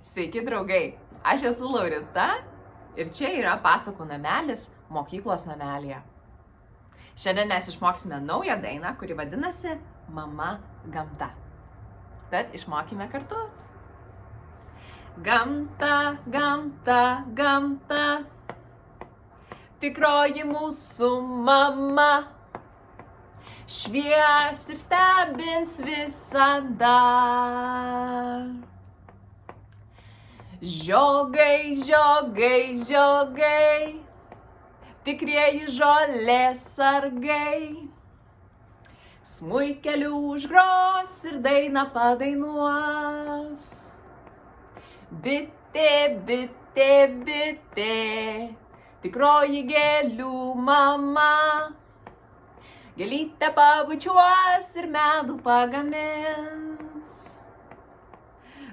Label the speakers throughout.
Speaker 1: Sveiki, draugai! Aš esu Laurita ir čia yra pasakų namelis mokyklos namelyje. Šiandien mes išmoksime naują dainą, kuri vadinasi Mama gamta. Tad išmokime kartu. Gamta, gamta, gamta, tikroji mūsų mama, švies ir stebins visada. Žiogai, žiogai, žiogai, tikrieji žolės sargai, smuikeliu užgros ir dainą padainuos. Bitė, bitė, bitė, tikroji gėlių mama, gėlytę pabučiuos ir medų pagamins.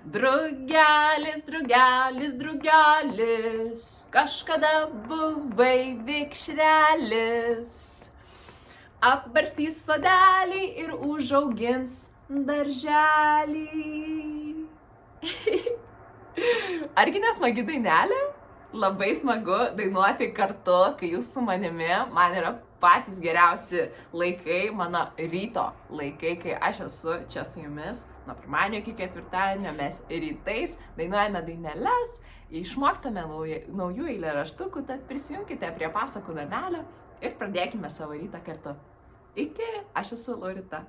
Speaker 1: Drugelis, drugelis, drugelis, kažkada buvai vikšrelis, apbarstys sodelį ir užaugins darželį. Argi nesmagi dainelė? Labai smagu dainuoti kartu, kai jūs su manimi. Man yra patys geriausi laikai, mano ryto laikai, kai aš esu čia su jumis. Nuo pirmadienio iki ketvirtadienio mes rytais dainuojame daineles, išmokstame naujų eilėraštukų, tad prisijunkite prie pasakų namelio ir pradėkime savo rytą kartu. Iki, aš esu Laurita.